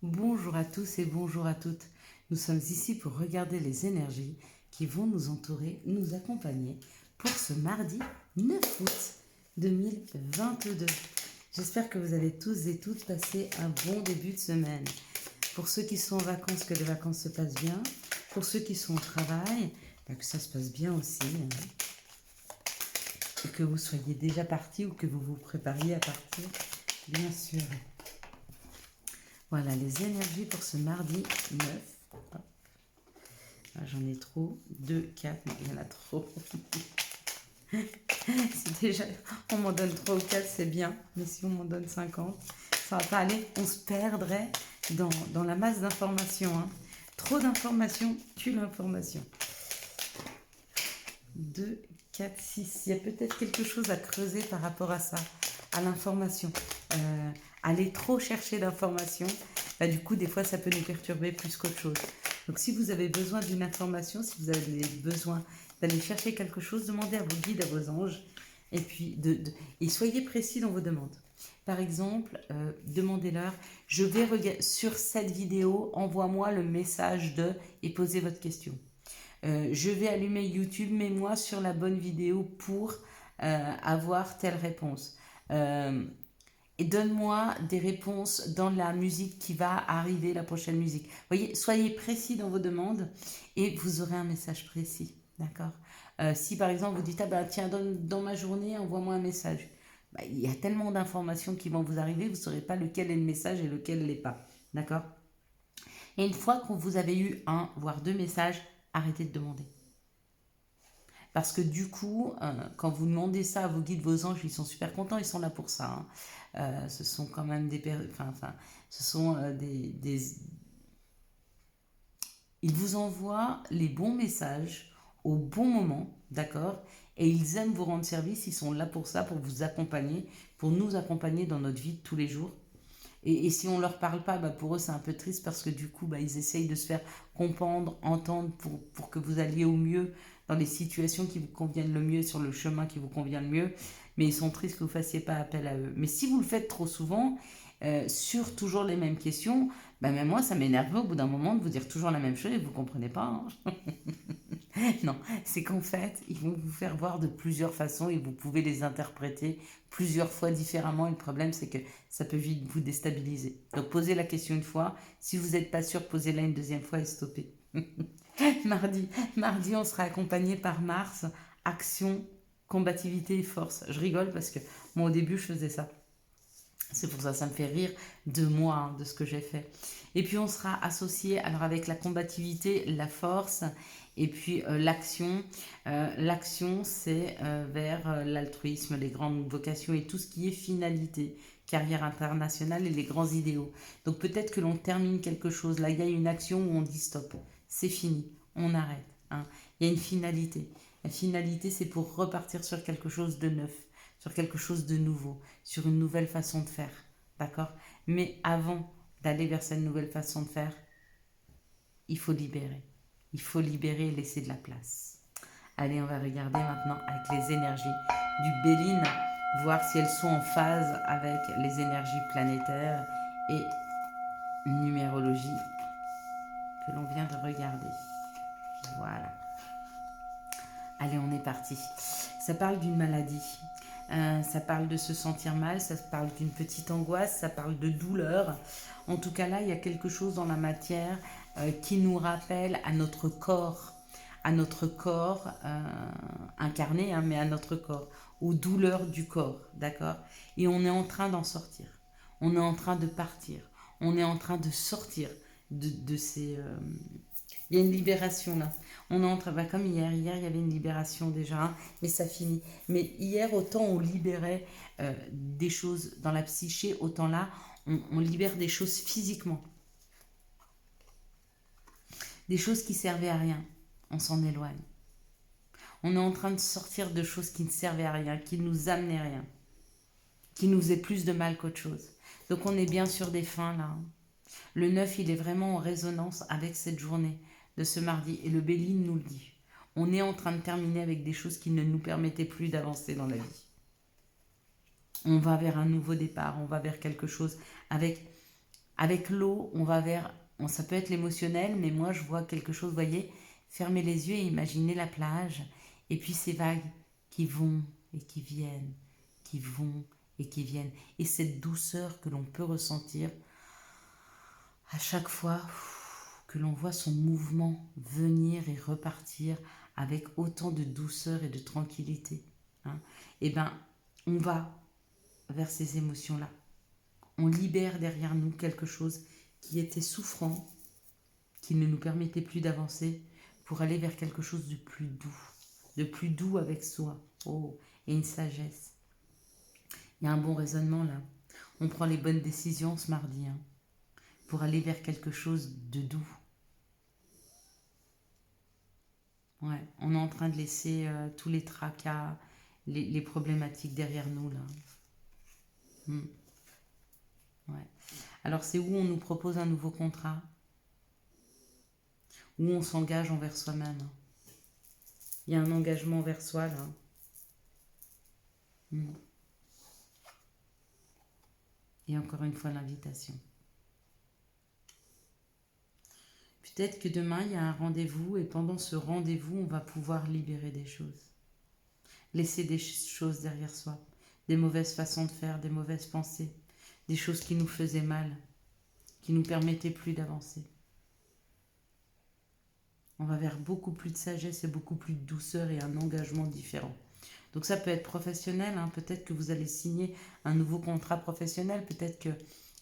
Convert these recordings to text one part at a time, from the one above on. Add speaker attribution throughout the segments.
Speaker 1: Bonjour à tous et bonjour à toutes. Nous sommes ici pour regarder les énergies qui vont nous entourer, nous accompagner pour ce mardi 9 août 2022. J'espère que vous avez tous et toutes passé un bon début de semaine. Pour ceux qui sont en vacances, que les vacances se passent bien. Pour ceux qui sont au travail, que ça se passe bien aussi. Et que vous soyez déjà partis ou que vous vous prépariez à partir, bien sûr. Voilà les énergies pour ce mardi 9. Ah, j'en ai trop. 2, 4, non, il y en a trop. C'est déjà, on m'en donne 3 ou 4, c'est bien. Mais si on m'en donne 50, ça va pas aller. On se perdrait dans la masse d'informations. Hein. Trop d'informations tue l'information. 2, 4, 6. Il y a peut-être quelque chose à creuser par rapport à ça, à l'information. Aller trop chercher d'informations, du coup, des fois, ça peut nous perturber plus qu'autre chose. Donc, si vous avez besoin d'une information, si vous avez besoin d'aller chercher quelque chose, demandez à vos guides, à vos anges, et puis et soyez précis dans vos demandes. Par exemple, demandez-leur, je vais sur cette vidéo, envoie-moi le message de, et posez votre question. Je vais allumer YouTube, mets-moi sur la bonne vidéo pour avoir telle réponse. Et donne-moi des réponses dans la musique qui va arriver, la prochaine musique. Voyez, soyez précis dans vos demandes et vous aurez un message précis. D'accord. Si par exemple vous dites, tiens, dans ma journée, envoie-moi un message. Il y a tellement d'informations qui vont vous arriver, vous ne saurez pas lequel est le message et lequel ne l'est pas. D'accord. Et une fois que vous avez eu un, voire deux messages, arrêtez de demander. Parce que du coup, quand vous demandez ça à vos guides, vos anges, ils sont super contents, ils sont là pour ça. Hein. Ce sont quand même ce sont ils vous envoient les bons messages au bon moment, d'accord. Et ils aiment vous rendre service, ils sont là pour ça, pour vous accompagner, pour nous accompagner dans notre vie de tous les jours. Et si on ne leur parle pas, pour eux c'est un peu triste parce que du coup ils essayent de se faire comprendre, entendre pour que vous alliez au mieux dans les situations qui vous conviennent le mieux, sur le chemin qui vous convient le mieux. Mais ils sont tristes que vous ne fassiez pas appel à eux. Mais si vous le faites trop souvent, sur toujours les mêmes questions, même moi ça m'énerve au bout d'un moment de vous dire toujours la même chose et vous ne comprenez pas. Hein. Non, c'est qu'en fait, ils vont vous faire voir de plusieurs façons et vous pouvez les interpréter plusieurs fois différemment. Et le problème, c'est que ça peut vite vous déstabiliser. Donc, posez la question une fois. Si vous n'êtes pas sûr, posez-la une deuxième fois et stoppez. Mardi, on sera accompagné par Mars, action, combativité et force. Je rigole parce que moi, au début, je faisais ça. C'est pour ça, ça me fait rire de moi, hein, de ce que j'ai fait. Et puis on sera associé alors avec la combativité, la force et puis l'action. L'action, c'est vers l'altruisme, les grandes vocations et tout ce qui est finalité, carrière internationale et les grands idéaux. Donc peut-être que l'on termine quelque chose. Là, il y a une action où on dit stop, c'est fini, on arrête. Hein. Il y a une finalité. La finalité, c'est pour repartir sur quelque chose de neuf, sur quelque chose de nouveau, sur une nouvelle façon de faire. D'accord. Mais avant d'aller vers cette nouvelle façon de faire, il faut libérer. Il faut libérer et laisser de la place. Allez, on va regarder maintenant avec les énergies du Béline, voir si elles sont en phase avec les énergies planétaires et numérologie que l'on vient de regarder. Voilà. Allez, on est parti. Ça parle d'une maladie. Ça parle de se sentir mal, ça parle d'une petite angoisse, ça parle de douleur. En tout cas là, il y a quelque chose dans la matière qui nous rappelle à notre corps incarné, hein, mais à notre corps, aux douleurs du corps, d'accord. Et on est en train d'en sortir. On est en train de partir. On est en train de sortir de ces... il y a une libération là. On est en train, comme hier il y avait une libération déjà, hein, mais ça finit. Mais hier, autant on libérait des choses dans la psyché, autant là, on libère des choses physiquement. Des choses qui servaient à rien. On s'en éloigne. On est en train de sortir de choses qui ne servaient à rien, qui ne nous amenaient rien, qui nous faisaient plus de mal qu'autre chose. Donc on est bien sur des fins là. Hein. Le 9, il est vraiment en résonance avec cette journée de ce mardi. Et le Béline nous le dit. On est en train de terminer avec des choses qui ne nous permettaient plus d'avancer dans la vie. On va vers un nouveau départ, on va vers quelque chose avec Avec l'eau, on va vers... ça peut être l'émotionnel, mais moi, je vois quelque chose, vous voyez, fermez les yeux et imaginez la plage. Et puis ces vagues qui vont et qui viennent, qui vont et qui viennent. Et cette douceur que l'on peut ressentir à chaque fois que l'on voit son mouvement venir et repartir avec autant de douceur et de tranquillité, hein, eh ben, on va vers ces émotions-là. On libère derrière nous quelque chose qui était souffrant, qui ne nous permettait plus d'avancer, pour aller vers quelque chose de plus doux avec soi. Oh, et une sagesse. Il y a un bon raisonnement là. On prend les bonnes décisions ce mardi, hein, pour aller vers quelque chose de doux. Ouais, on est en train de laisser tous les tracas, les problématiques derrière nous là. Hmm, ouais. Alors c'est où on nous propose un nouveau contrat, où on s'engage envers soi-même. Il y a un engagement envers soi là. Hmm. Et encore une fois l'invitation. Peut-être que demain il y a un rendez-vous et pendant ce rendez-vous on va pouvoir libérer des choses. Laisser des choses derrière soi. Des mauvaises façons de faire, des mauvaises pensées. Des choses qui nous faisaient mal, qui ne nous permettaient plus d'avancer. On va vers beaucoup plus de sagesse et beaucoup plus de douceur et un engagement différent. Donc ça peut être professionnel, hein. Peut-être que vous allez signer un nouveau contrat professionnel, peut-être que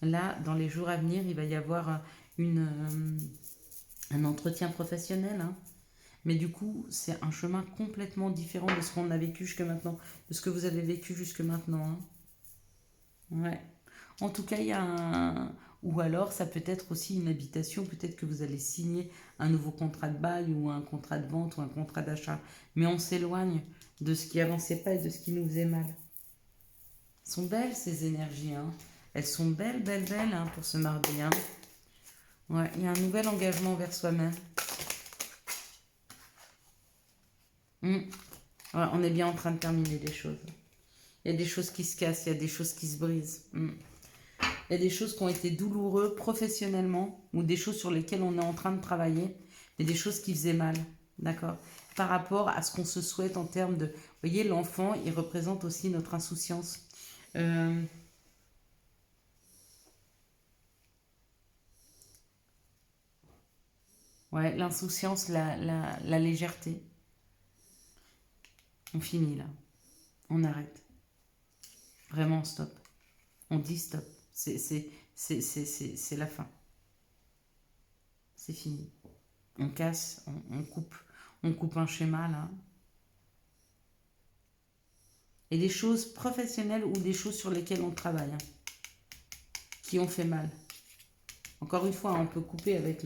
Speaker 1: là, dans les jours à venir, il va y avoir un entretien professionnel, hein. Mais du coup, c'est un chemin complètement différent de ce qu'on a vécu jusque maintenant, de ce que vous avez vécu jusque maintenant, hein. Ouais. En tout cas, il y a un... Ou alors, ça peut être aussi une habitation. Peut-être que vous allez signer un nouveau contrat de bail ou un contrat de vente ou un contrat d'achat. Mais on s'éloigne de ce qui avançait pas et de ce qui nous faisait mal. Elles sont belles, ces énergies, hein. Elles sont belles, belles, belles, hein, pour ce mardi, hein. Ouais, il y a un nouvel engagement vers soi-même. Ouais, on est bien en train de terminer les choses. Il y a des choses qui se cassent, il y a des choses qui se brisent. Il y a des choses qui ont été douloureuses professionnellement ou des choses sur lesquelles on est en train de travailler, mais des choses qui faisaient mal, d'accord? Par rapport à ce qu'on se souhaite en termes de... Vous voyez, l'enfant, il représente aussi notre insouciance. Ouais, l'insouciance, la légèreté. On finit là. On arrête. Vraiment, stop. On dit stop. C'est la fin. C'est fini. On casse, on coupe. On coupe un schéma là. Et des choses professionnelles ou des choses sur lesquelles on travaille, hein, qui ont fait mal. Encore une fois, on peut couper avec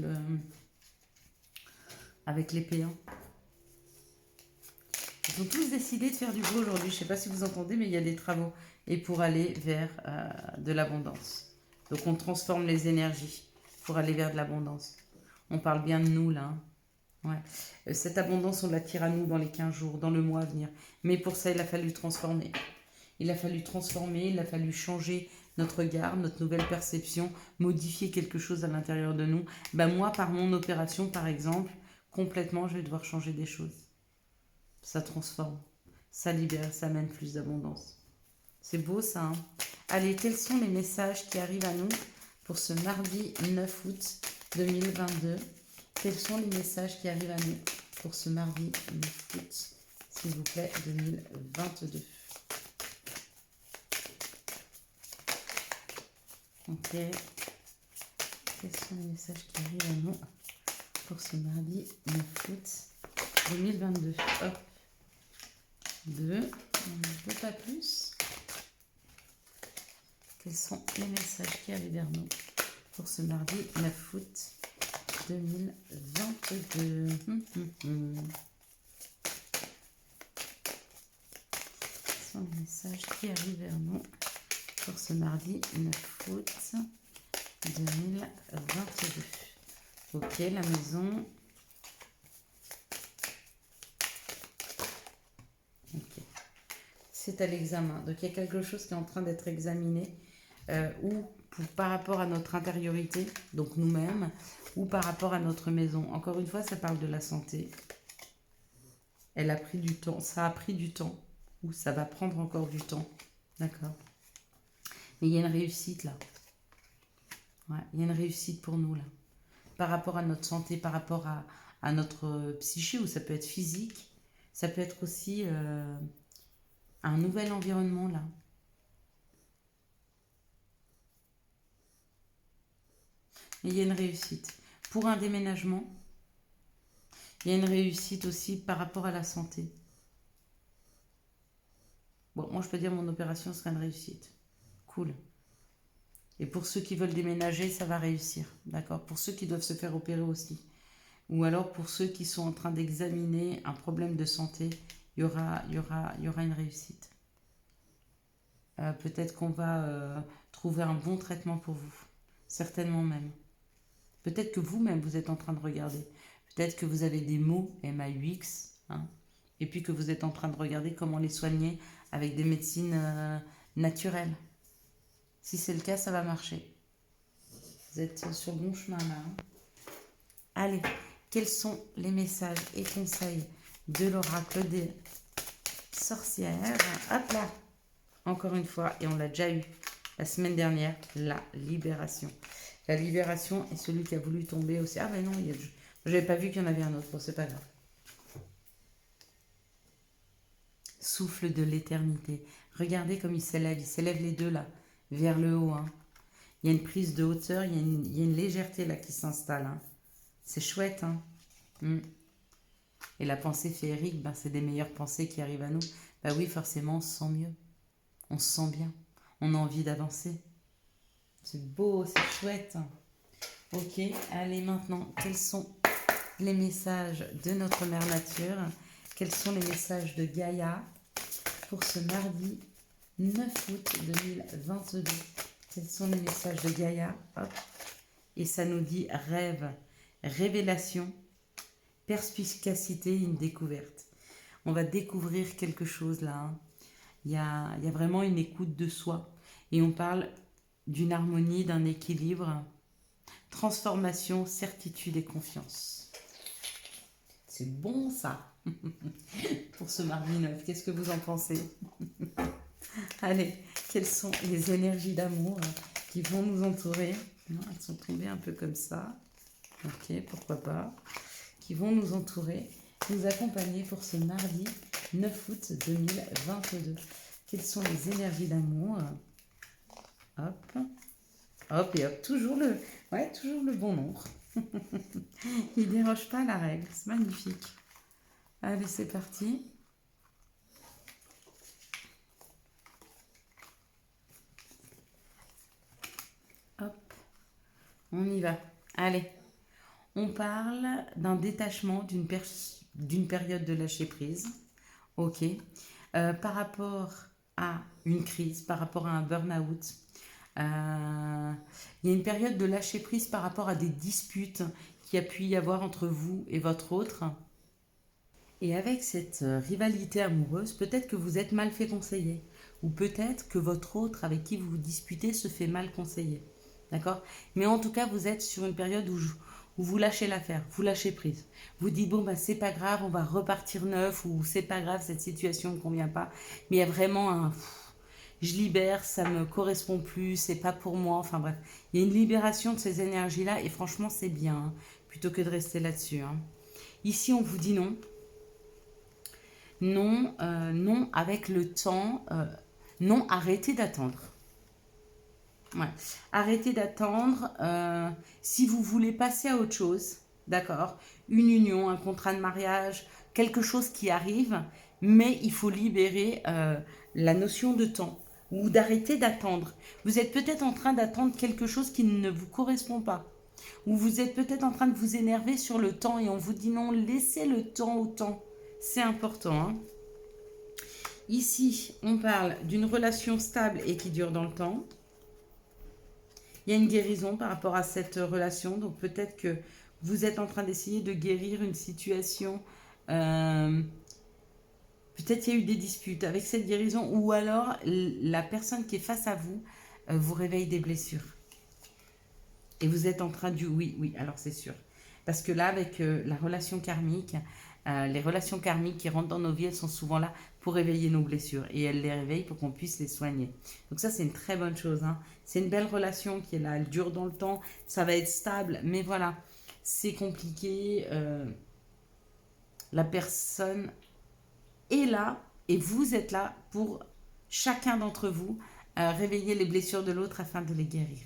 Speaker 1: l'épée, hein. Ils ont tous décidé de faire du beau aujourd'hui. Je ne sais pas si vous entendez, mais il y a des travaux. Et pour aller vers de l'abondance. Donc on transforme les énergies pour aller vers de l'abondance. On parle bien de nous là, hein. Ouais. Cette abondance, on l'attire à nous dans les 15 jours, dans le mois à venir. Mais pour ça, il a fallu transformer. Il a fallu transformer, il a fallu changer notre regard, notre nouvelle perception, modifier quelque chose à l'intérieur de nous. Ben moi, par mon opération, par exemple, complètement, je vais devoir changer des choses. Ça transforme, ça libère, ça amène plus d'abondance. C'est beau ça, hein? Allez, quels sont les messages qui arrivent à nous pour ce mardi 9 août 2022? Quels sont les messages qui arrivent à nous pour ce mardi 9 août, s'il vous plaît, 2022? Ok. Quels sont les messages qui arrivent à nous pour ce mardi 9 août 2022? Hop. 2. On ne peut pas plus. Quels sont les messages qui arrivent vers nous pour ce mardi 9 août 2022? Quels sont les messages qui arrivent vers nous pour ce mardi 9 août 2022? Ok, la maison. Ok. C'est à l'examen. Donc il y a quelque chose qui est en train d'être examiné ou par rapport à notre intériorité, donc nous-mêmes, ou par rapport à notre maison. Encore une fois, ça parle de la santé. Elle a pris du temps, ça a pris du temps, ou ça va prendre encore du temps. D'accord. Mais il y a une réussite là. Ouais, il y a une réussite pour nous là. Par rapport à notre santé, par rapport à notre psyché, ou ça peut être physique, ça peut être aussi un nouvel environnement là. Et il y a une réussite. Pour un déménagement, il y a une réussite aussi par rapport à la santé. Bon, moi je peux dire mon opération sera une réussite. Cool. Et pour ceux qui veulent déménager, ça va réussir. D'accord. Pour ceux qui doivent se faire opérer aussi. Ou alors pour ceux qui sont en train d'examiner un problème de santé, il y aura une réussite. Peut-être qu'on va trouver un bon traitement pour vous. Certainement même. Peut-être que vous-même, vous êtes en train de regarder. Peut-être que vous avez des maux, MAUX, hein, et puis que vous êtes en train de regarder comment les soigner avec des médecines naturelles. Si c'est le cas, ça va marcher. Vous êtes sur le bon chemin là. Hein. Allez, quels sont les messages et conseils de l'oracle des sorcières? Hop là. Encore une fois, et on l'a déjà eu la semaine dernière, la libération. La libération est celui qui a voulu tomber aussi. Ah ben non, je n'avais pas vu qu'il y en avait un autre. Bon, c'est pas grave. Souffle de l'éternité. Regardez comme il s'élève. Il s'élève les deux là, vers le haut. Hein. Il y a une prise de hauteur, il y a une légèreté là qui s'installe. Hein. C'est chouette. Hein. Et la pensée féerique, ben, c'est des meilleures pensées qui arrivent à nous. Ben oui, forcément, on se sent mieux. On se sent bien. On a envie d'avancer. C'est beau, c'est chouette. Ok, allez maintenant, quels sont les messages de notre mère nature? Quels sont les messages de Gaïa pour ce mardi 9 août 2022? Quels sont les messages de Gaïa? Hop. Et ça nous dit rêve, révélation, perspicacité, une découverte. On va découvrir quelque chose là. Hein. Il y a vraiment une écoute de soi. Et on parle d'une harmonie, d'un équilibre, transformation, certitude et confiance. C'est bon ça pour ce mardi 9. Qu'est-ce que vous en pensez? Allez, quelles sont les énergies d'amour qui vont nous entourer? Elles sont tombées un peu comme ça. Ok, pourquoi pas. Qui vont nous entourer, nous accompagner pour ce mardi 9 août 2022. Quelles sont les énergies d'amour? Hop, hop et hop, toujours le bon nombre. Il ne déroge pas à la règle, c'est magnifique. Allez, c'est parti. Hop, on y va. Allez, on parle d'un détachement, d'une période de lâcher prise. Ok. Par rapport à une crise, par rapport à un burn-out, il y a une période de lâcher prise par rapport à des disputes qu'il y a pu y avoir entre vous et votre autre. Et avec cette rivalité amoureuse, peut-être que vous êtes mal fait conseiller. Ou peut-être que votre autre avec qui vous vous disputez se fait mal conseiller. D'accord? Mais en tout cas, vous êtes sur une période où vous lâchez l'affaire, vous lâchez prise. Vous dites, bon, bah, c'est pas grave, on va repartir neuf, ou c'est pas grave, cette situation ne convient pas. Mais il y a vraiment un... je libère, ça me correspond plus, c'est pas pour moi. Enfin bref, il y a une libération de ces énergies-là et franchement, c'est bien, hein, plutôt que de rester là-dessus. Hein. Ici, on vous dit non. Non, non avec le temps. Non, arrêtez d'attendre. Ouais. Arrêtez d'attendre. Si vous voulez passer à autre chose, d'accord, une union, un contrat de mariage, quelque chose qui arrive, mais il faut libérer la notion de temps ou d'arrêter d'attendre. Vous êtes peut-être en train d'attendre quelque chose qui ne vous correspond pas. Ou vous êtes peut-être en train de vous énerver sur le temps et on vous dit non, laissez le temps au temps. C'est important. Hein. Ici, on parle d'une relation stable et qui dure dans le temps. Il y a une guérison par rapport à cette relation. Donc peut-être que vous êtes en train d'essayer de guérir une situation. Peut-être qu'il y a eu des disputes avec cette guérison. Ou alors la personne qui est face à vous vous réveille des blessures. Et vous êtes en train du... Oui, alors c'est sûr. Parce que là, avec la relation karmique, les relations karmiques qui rentrent dans nos vies, elles sont souvent là pour réveiller nos blessures. Et elles les réveillent pour qu'on puisse les soigner. Donc ça, c'est une très bonne chose. Hein. C'est une belle relation qui est là. Elle dure dans le temps. Ça va être stable. Mais voilà, c'est compliqué. La personne est là et vous êtes là pour chacun d'entre vous réveiller les blessures de l'autre afin de les guérir.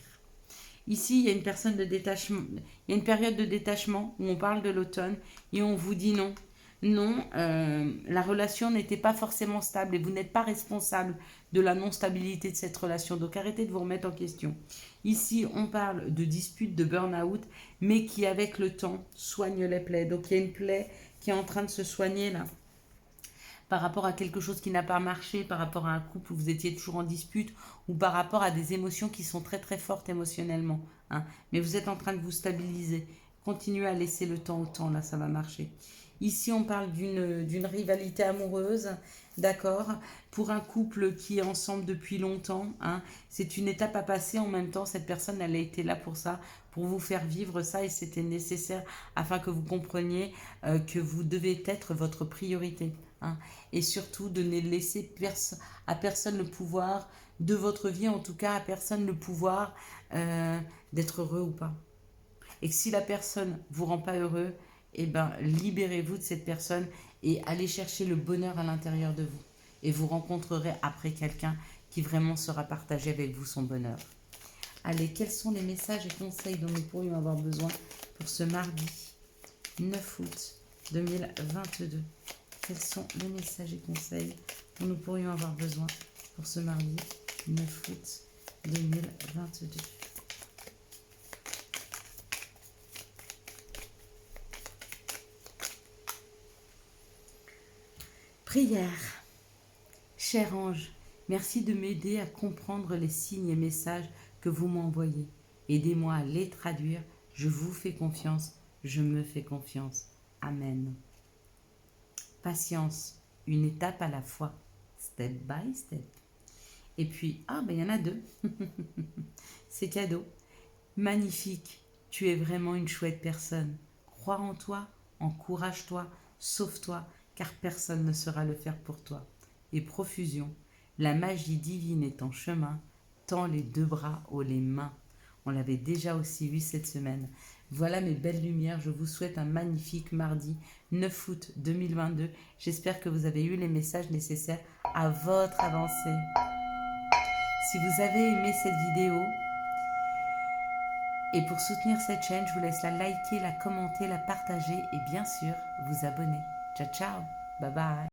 Speaker 1: Ici, il y a une personne de détachement, il y a une période de détachement où on parle de l'automne et on vous dit non. Non, la relation n'était pas forcément stable et vous n'êtes pas responsable de la non-stabilité de cette relation. Donc arrêtez de vous remettre en question. Ici, on parle de disputes, de burn-out, mais qui avec le temps soignent les plaies. Donc il y a une plaie qui est en train de se soigner là par rapport à quelque chose qui n'a pas marché, par rapport à un couple où vous étiez toujours en dispute, ou par rapport à des émotions qui sont très très fortes émotionnellement. Hein. Mais vous êtes en train de vous stabiliser. Continuez à laisser le temps au temps, là ça va marcher. Ici on parle d'une rivalité amoureuse, d'accord, pour un couple qui est ensemble depuis longtemps. Hein. C'est une étape à passer, en même temps cette personne elle a été là pour ça, pour vous faire vivre ça et c'était nécessaire afin que vous compreniez que vous devez être votre priorité. Hein. Et surtout de ne laisser à personne le pouvoir de votre vie, en tout cas à personne le pouvoir d'être heureux ou pas. Et que si la personne vous rend pas heureux, eh ben, libérez-vous de cette personne et allez chercher le bonheur à l'intérieur de vous. Et vous rencontrerez après quelqu'un qui vraiment sera partagé avec vous son bonheur. Allez, quels sont les messages et conseils dont nous pourrions avoir besoin pour ce mardi 9 août 2022 ? Quels sont les messages et conseils dont nous pourrions avoir besoin pour ce mardi 9 août 2022 ? Prière. Cher ange, merci de m'aider à comprendre les signes et messages que vous m'envoyez. Aidez-moi à les traduire. Je vous fais confiance. Je me fais confiance. Amen. Patience, une étape à la fois, step by step. Et puis, il y en a deux. C'est cadeau. Magnifique, tu es vraiment une chouette personne. Crois en toi, encourage-toi, sauve-toi, car personne ne saura le faire pour toi. Et profusion, la magie divine est en chemin, tends les deux bras haut les mains. On l'avait déjà aussi vu cette semaine. Voilà mes belles lumières, je vous souhaite un magnifique mardi 9 août 2022. J'espère que vous avez eu les messages nécessaires à votre avancée. Si vous avez aimé cette vidéo, et pour soutenir cette chaîne, je vous laisse la liker, la commenter, la partager et bien sûr vous abonner. Ciao ciao, bye bye.